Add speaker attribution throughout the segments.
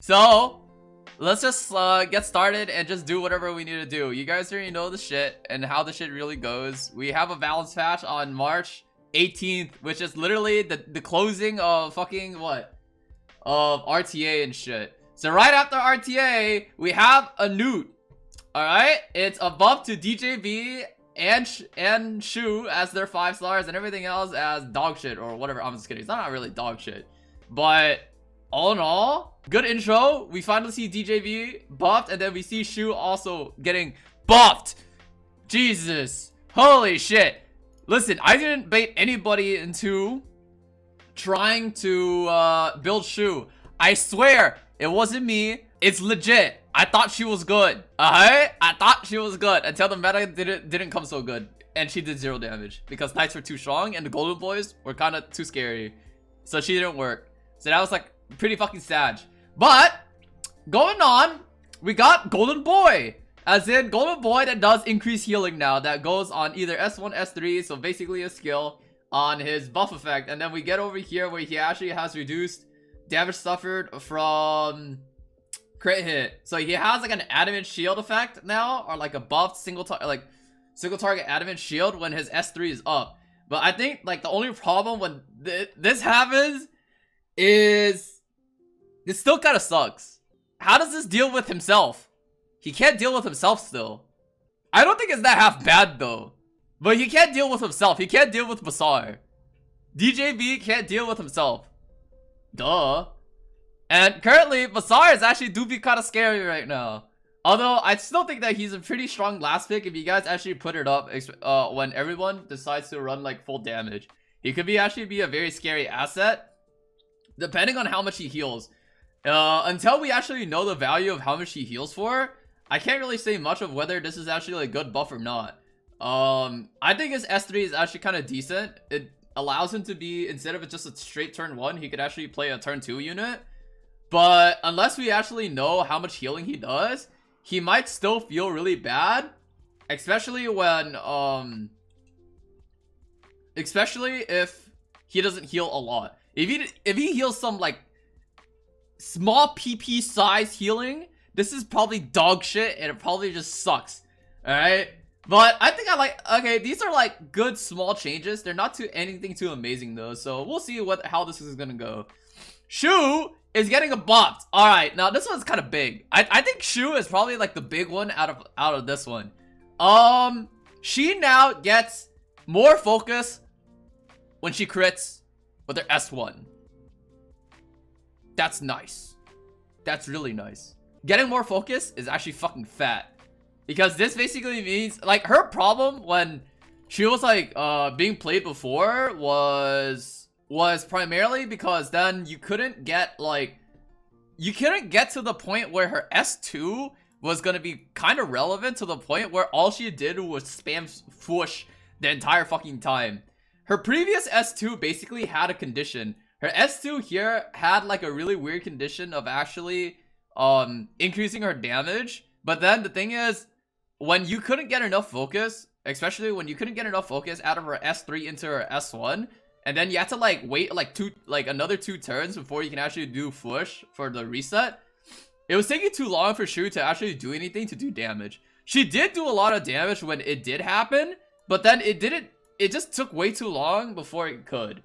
Speaker 1: So let's just get started and just do whatever we need to do. You guys already know the shit and how the shit really goes. We have a balance patch on March 18th, which is literally the closing of fucking what? Of RTA and shit. So right after RTA, we have a Newt. Alright? It's a buff to DJB and Shu as their 5 stars and everything else as dog shit or whatever. I'm just kidding. It's not really dog shit. But all in all, good intro. We finally see DJB buffed, and then we see Shu also getting buffed. Jesus. Holy shit. Listen, I didn't bait anybody into trying to build Shu. I swear, it wasn't me. It's legit. I thought she was good. Alright? I thought she was good until the meta didn't come so good. And she did 0 damage because knights were too strong and the golden boys were kind of too scary. So she didn't work. So that was like pretty fucking sad. But going on, we got golden boy, as in golden boy that does increase healing now, that goes on either S1 S3, so basically a skill on his buff effect. And then we get over here where he actually has reduced damage suffered from crit hit. So he has like an adamant shield effect now, or like a buffed single target adamant shield when his S3 is up. But I think like the only problem when this happens is it still kind of sucks. How does this deal with himself? He can't deal with himself still. I don't think it's that half bad though. But he can't deal with himself. He can't deal with Basar. DJB can't deal with himself. Duh. And currently, Basar is actually do be kind of scary right now. Although, I still think that he's a pretty strong last pick if you guys actually put it up when everyone decides to run like full damage. He could actually be a very scary asset, depending on how much he heals. Until we actually know the value of how much he heals for, I can't really say much of whether this is actually a good buff or not. I think his S3 is actually kind of decent. It allows him to be, instead of just a straight turn 1, he could actually play a turn 2 unit. But unless we actually know how much healing he does, he might still feel really bad. Especially when, especially if he doesn't heal a lot. If he heals some like small PP size healing, this is probably dog shit and it probably just sucks. Alright? But I think I like, okay, these are like good small changes. They're not anything too amazing though. So we'll see how this is gonna go. Shu is getting a buff. Alright, now this one's kind of big. I think Shu is probably like the big one out of this one. She now gets more focus when she crits with her S1. That's nice. That's really nice. Getting more focus is actually fucking fat. Because this basically means, like, her problem when she was, like, being played before was primarily because then you couldn't get, like, you couldn't get to the point where her S2 was gonna be kind of relevant to the point where all she did was spam swoosh the entire fucking time. Her previous S2 basically had a condition. Her S2 here had like a really weird condition of actually increasing her damage. But then the thing is, when you couldn't get enough focus, especially when you couldn't get enough focus out of her S3 into her S1, and then you had to like wait like another 2 turns before you can actually do push for the reset, it was taking too long for Shu to actually do anything to do damage. She did do a lot of damage when it did happen, but then it just took way too long before it could.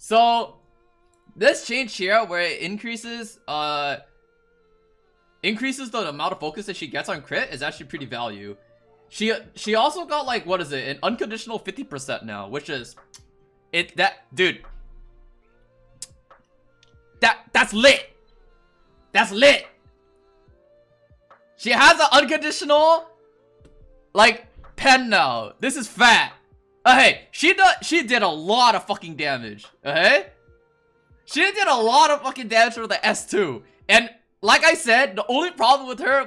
Speaker 1: So this change here where it increases the amount of focus that she gets on crit is actually pretty value. She also got like, what is it, an unconditional 50% now, which is dude, that's lit. That's lit. She has an unconditional like pen now. This is fat. Hey, she did a lot of fucking damage. Okay, she did a lot of fucking damage with the S2, and like I said, the only problem with her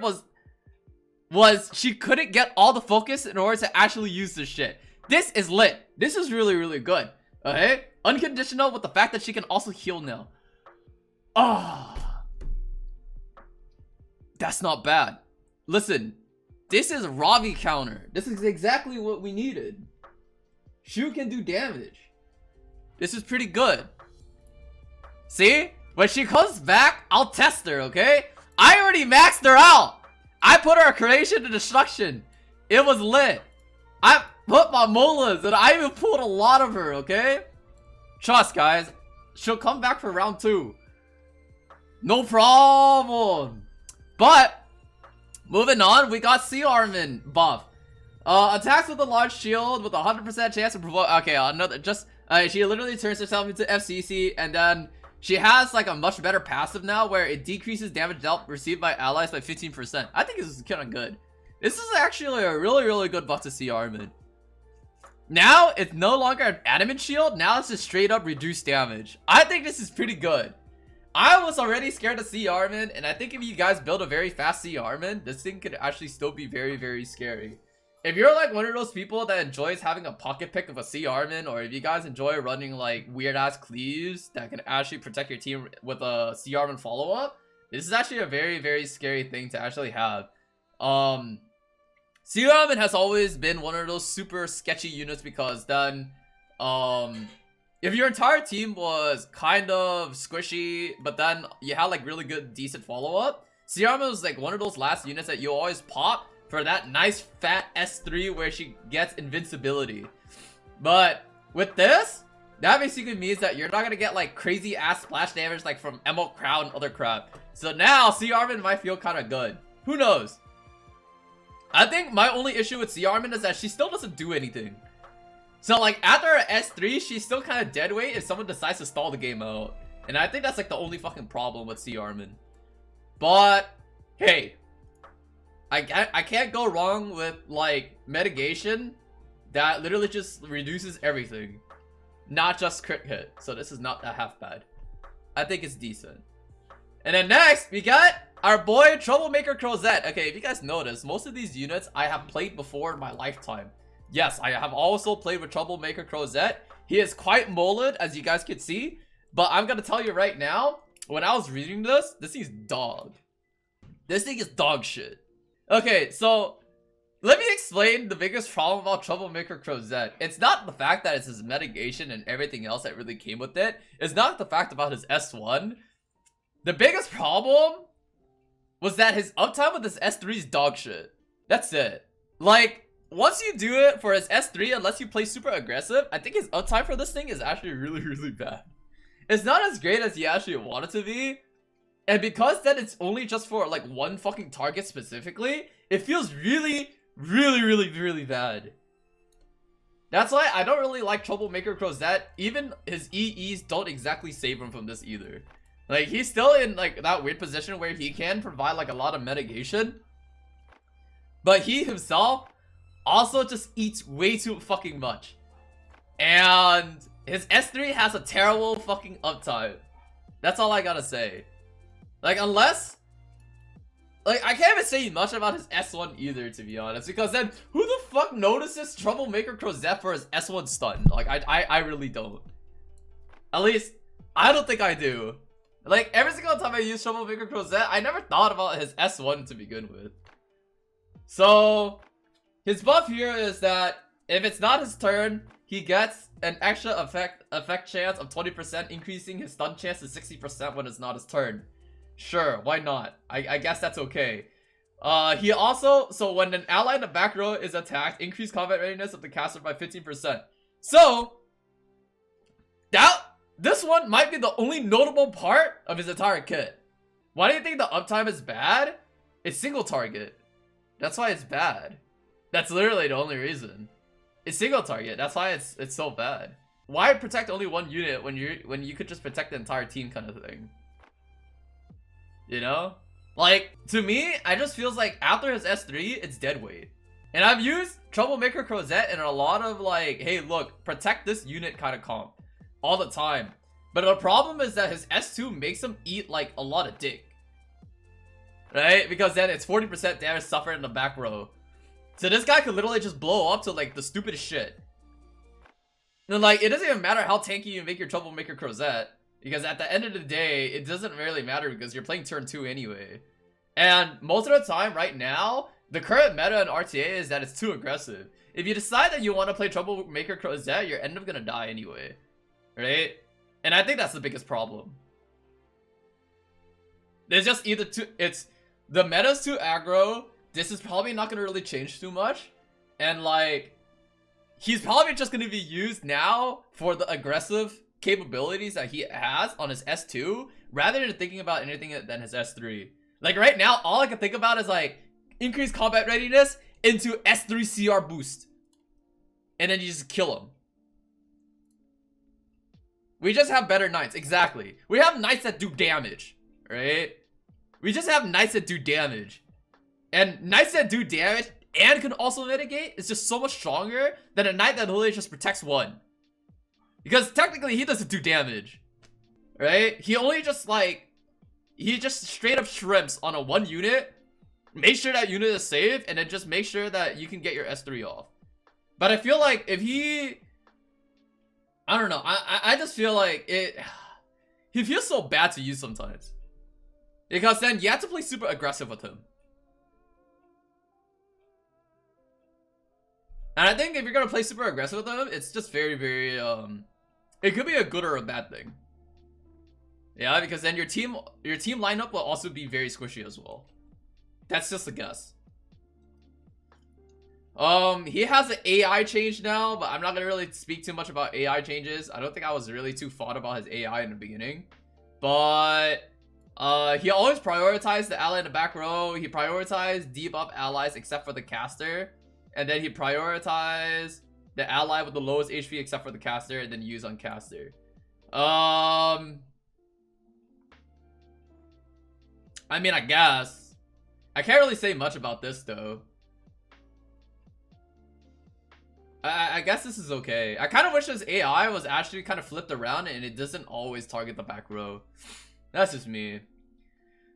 Speaker 1: was she couldn't get all the focus in order to actually use this shit. This is lit. This is really, really good. Okay, unconditional with the fact that she can also heal now. Ah, that's not bad. Listen, this is Ravi counter. This is exactly what we needed. Shu can do damage. This is pretty good. See? When she comes back, I'll test her, okay? I already maxed her out. I put her creation to destruction. It was lit. I put my molas and I even pulled a lot of her, okay? Trust, guys. She'll come back for round 2. No problem. But, moving on, we got CRMIN buff. Attacks with a large shield with a 100% chance to provoke. Okay, another, just, she literally turns herself into FCC, and then she has like a much better passive now where it decreases damage dealt received by allies by 15%. I think this is kind of good. This is actually a really good buff to CRMIN. Now, it's no longer an adamant shield. Now it's just straight up reduced damage. I think this is pretty good. I was already scared of CRMIN, and I think if you guys build a very fast CRMIN, this thing could actually still be very scary. If you're like one of those people that enjoys having a pocket pick of a CRMIN, or if you guys enjoy running like weird ass cleaves that can actually protect your team with a CRMIN follow up, this is actually a very scary thing to actually have. CRMIN has always been one of those super sketchy units because then, if your entire team was kind of squishy, but then you had like really good decent follow up, CRMIN was like one of those last units that you always pop for that nice fat S3 where she gets invincibility. But with this, that basically means that you're not gonna get like crazy ass splash damage like from Emerald Crown and other crap. So now CRMIN might feel kind of good. Who knows? I think my only issue with CRMIN is that she still doesn't do anything. So like after her S3, she's still kind of dead weight if someone decides to stall the game out. And I think that's like the only fucking problem with CRMIN. But hey, I can't go wrong with like mitigation that literally just reduces everything, not just crit hit. So this is not that half bad. I think it's decent. And then next we got our boy Troublemaker Kross. Okay, if you guys notice, most of these units I have played before in my lifetime. Yes, I have also played with Troublemaker Kross. He is quite molded, as you guys can see. But I'm gonna tell you right now, when I was reading this thing's dog. This thing is dog shit. Okay, so let me explain the biggest problem about Troublemaker Kross. It's not the fact that it's his mitigation and everything else that really came with it. It's not the fact about his S1. The biggest problem was that his uptime with his S3 is dog shit. That's it. Like, once you do it for his S3, unless you play super aggressive, I think his uptime for this thing is actually really bad. It's not as great as you actually want it to be. And because then it's only just for like one fucking target specifically, it feels really bad. That's why I don't really like Troublemaker Kross. Even his EEs don't exactly save him from this either. Like, he's still in like that weird position where he can provide like a lot of mitigation, but he himself also just eats way too fucking much. And his S3 has a terrible fucking uptime. That's all I gotta say. Like, unless, like, I can't even say much about his S1 either, to be honest, because then who the fuck notices Troublemaker Kross for his S1 stun? Like, I really don't. At least I don't think I do. Like, every single time I use Troublemaker Kross, I never thought about his S1 to begin with. So his buff here is that if it's not his turn, he gets an extra effect chance of 20%, increasing his stun chance to 60% when it's not his turn. Sure, why not? I guess that's okay. He also, so when an ally in the back row is attacked, increase combat readiness of the caster by 15%. So this one might be the only notable part of his entire kit. Why do you think the uptime is bad? It's single target. That's why it's bad. That's literally the only reason. It's single target. That's why it's so bad. Why protect only one unit when you could just protect the entire team kind of thing? You know? Like, to me, I just feels like after his S3, it's dead weight. And I've used Troublemaker Kross in a lot of like, hey, look, protect this unit kind of comp all the time. But the problem is that his S2 makes him eat like a lot of dick. Right? Because then it's 40% damage suffered in the back row. So this guy could literally just blow up to like the stupidest shit. And like, it doesn't even matter how tanky you make your Troublemaker Kross, because at the end of the day, it doesn't really matter because you're playing turn 2 anyway. And most of the time right now, the current meta in RTA is that it's too aggressive. If you decide that you want to play Troublemaker Kross, you're end up gonna die anyway. Right? And I think that's the biggest problem. There's just either too, it's the meta's too aggro. This is probably not gonna really change too much, and like he's probably just gonna be used now for the aggressive capabilities that he has on his S2, rather than thinking about anything than his S3. Like right now, all I can think about is like increased combat readiness into S3 CR boost, and then you just kill him. We just have better knights, exactly. We have knights that do damage, right? We just have knights that do damage. And knights that do damage and can also mitigate is just so much stronger than a knight that literally just protects one. Because technically he doesn't do damage, right? He only just like, he just straight up shrimps on a one unit, make sure that unit is safe, and then just make sure that you can get your S3 off. But I feel like if he, I don't know, I just feel like he feels so bad to use sometimes. Because then you have to play super aggressive with him. And I think if you're gonna play super aggressive with him, it's just very, very, it could be a good or a bad thing. Yeah, because then your team lineup will also be very squishy as well. That's just a guess. He has an AI change now, but I'm not gonna really speak too much about AI changes. I don't think I was really too thought about his AI in the beginning. But he always prioritized the ally in the back row. He prioritized debuff allies except for the caster. And then he prioritized the ally with the lowest HP except for the caster, and then use on caster. I mean, I guess. I can't really say much about this though. I guess this is okay. I kind of wish his AI was actually kind of flipped around and it doesn't always target the back row. That's just me.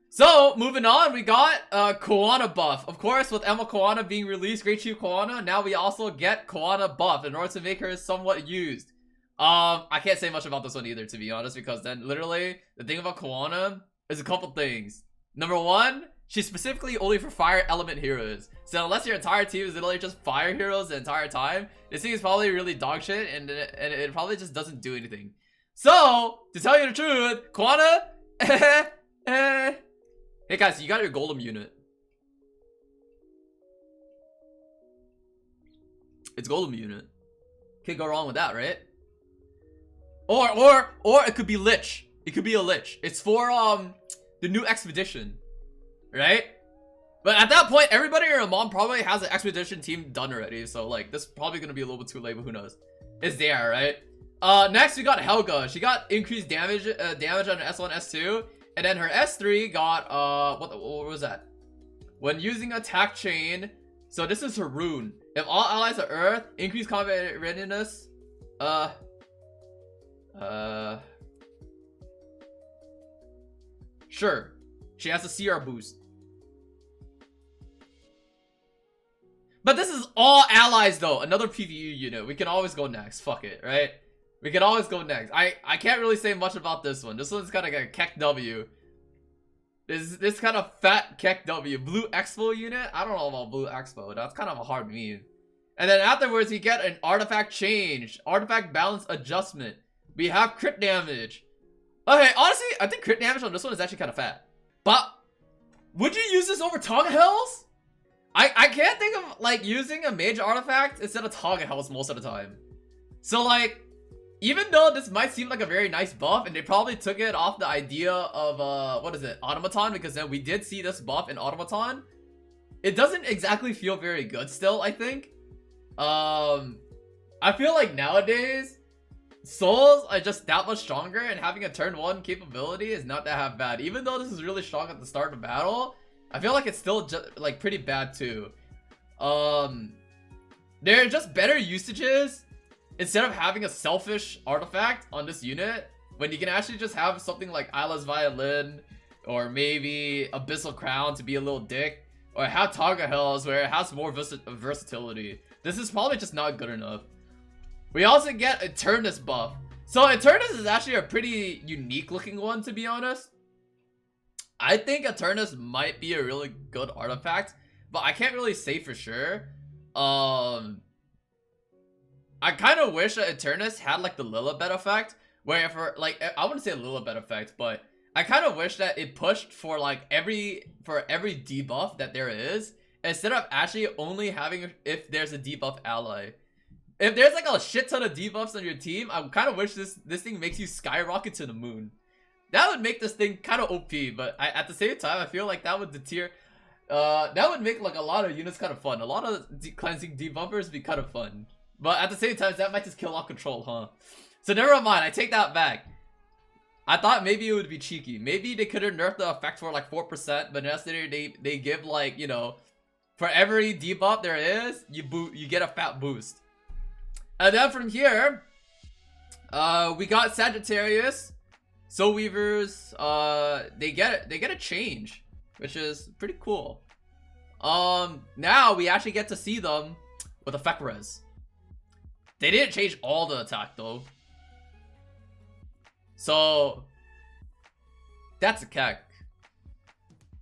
Speaker 1: So, moving on, we got Koana Buff. Of course, with Emma Koana being released, Great Chief Koana, now we also get Koana Buff in order to make her somewhat used. I can't say much about this one either, to be honest, because then literally, the thing about Koana is a couple things. Number one, she's specifically only for fire element heroes. So unless your entire team is literally just fire heroes the entire time, this thing is probably really dog shit, and it probably just doesn't do anything. So, to tell you the truth, Koana, hey guys, you got your golem unit. It's golem unit. Can't go wrong with that, right? Or it could be Lich. It could be a Lich. It's for the new expedition, right? But at that point, everybody in your mom probably has an expedition team done already. So like, this is probably gonna be a little bit too late, but who knows? It's there, right? Next we got Helga. She got increased damage on S1, S2. And then her S3 got, what was that? When using attack chain, so this is her rune. If all allies are Earth, increase combat readiness. Sure. She has a CR boost. But this is all allies though. Another PvE unit. We can always go next. Fuck it, right? We can always go next. I can't really say much about this one. This one's kind of like a Keck W. This kind of fat Keck W. Blue Expo unit? I don't know about Blue Expo. That's kind of a hard meme. And then afterwards, you get an artifact change. Artifact balance adjustment. We have crit damage. Okay, honestly, I think crit damage on this one is actually kind of fat. But would you use this over Tonga Hells? I can't think of like using a major artifact instead of Tonga Hells most of the time. So like, even though this might seem like a very nice buff, and they probably took it off the idea of, what is it, Automaton, because then we did see this buff in Automaton, it doesn't exactly feel very good still, I think. I feel like nowadays, souls are just that much stronger, and having a turn 1 capability is not that half bad. Even though this is really strong at the start of battle, I feel like it's still just, like, pretty bad too. There are just better usages. Instead of having a selfish artifact on this unit, when you can actually just have something like Isla's Violin, or maybe Abyssal Crown to be a little dick, or have Tonga Hells where it has more versatility. This is probably just not good enough. We also get Eternus buff. So Eternus is actually a pretty unique looking one, to be honest. I think Eternus might be a really good artifact, but I can't really say for sure. I kind of wish that Eternus had like the Lilibet effect, where if like, I wouldn't say Lilibet effect, but I kind of wish that it pushed for like every debuff that there is, instead of actually only having if there's a debuff ally. If there's like a shit ton of debuffs on your team, I kind of wish this thing makes you skyrocket to the moon. That would make this thing kind of OP, but at the same time, I feel like that would deter. That would make like a lot of units kind of fun. A lot of cleansing debuffers be kind of fun, but at the same time, that might just kill off control, huh? So never mind. I take that back. I thought maybe it would be cheeky. Maybe they could have nerfed the effect for like 4%, but instead they give like, you know, for every debuff there is, you get a fat boost. And then from here, we got Sagittarius, Soul Weavers. They get a change, which is pretty cool. Now we actually get to see them with effect res. They didn't change all the attack though, so that's a keck.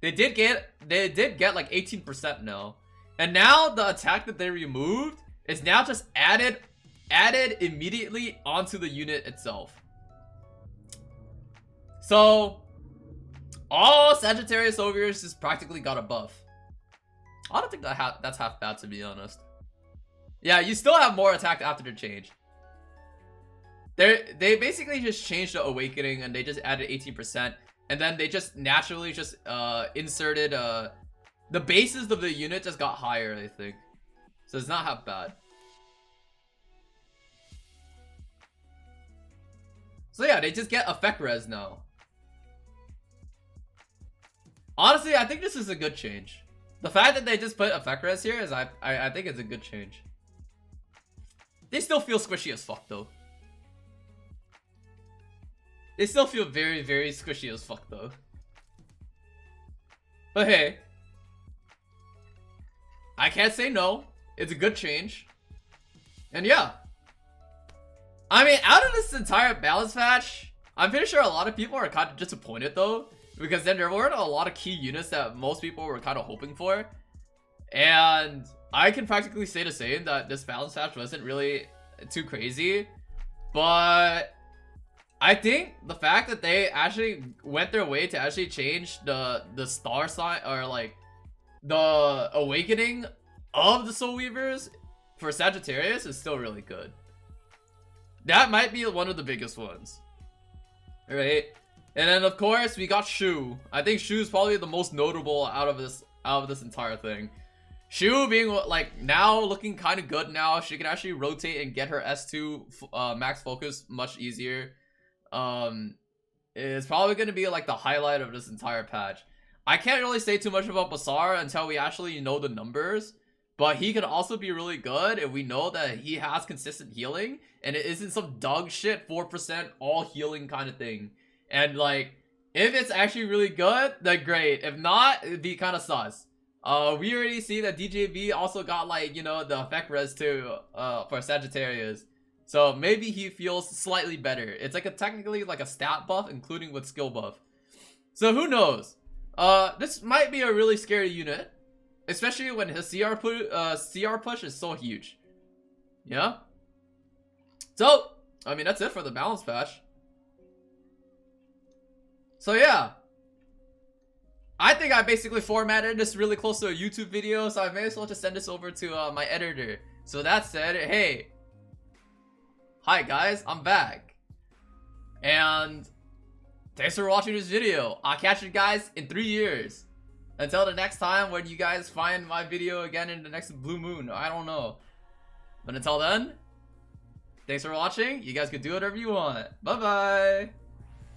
Speaker 1: They did get like 18% now, and now the attack that they removed is now just added immediately onto the unit itself. So all Sagittarius Overeaters just practically got a buff. I don't think that's half bad, to be honest. Yeah, you still have more attack after the change. They basically just changed the awakening and they just added 18%, and then they just naturally just inserted the bases of the unit just got higher, I think. So it's not half bad. So yeah, they just get effect res now. Honestly, I think this is a good change. The fact that they just put effect res here is I think it's a good change. They still feel squishy as fuck though. They still feel very, very squishy as fuck though. But hey, I can't say no. It's a good change. And yeah, I mean, out of this entire balance patch, I'm pretty sure a lot of people are kind of disappointed though, because then there weren't a lot of key units that most people were kind of hoping for. And I can practically say the same, that this balance patch wasn't really too crazy. But I think the fact that they actually went their way to actually change the star sign, or like the awakening of the Soul Weavers for Sagittarius, is still really good. That might be one of the biggest ones. Alright. And then of course we got Shu. I think Shu is probably the most notable out of this entire thing. Shu being like now looking kind of good now. She can actually rotate and get her S2 max focus much easier. It's probably going to be like the highlight of this entire patch. I can't really say too much about Basar until we actually know the numbers, but he can also be really good if we know that he has consistent healing and it isn't some dog shit 4% all healing kind of thing. And like, if it's actually really good, then great. If not, it'd be kind of sus. We already see that DJB also got like, you know, the effect res too, for Sagittarius. So maybe he feels slightly better. It's like technically like a stat buff, including with skill buff. So who knows? This might be a really scary unit, especially when his CR push is so huge. Yeah. So I mean, that's it for the balance patch. So yeah, I think I basically formatted this really close to a YouTube video, so I may as well just send this over to my editor. So that said, hey, hi guys, I'm back, and thanks for watching this video. I'll catch you guys in 3 years. Until the next time when you guys find my video again in the next blue moon, I don't know. But until then, thanks for watching. You guys can do whatever you want. Bye bye.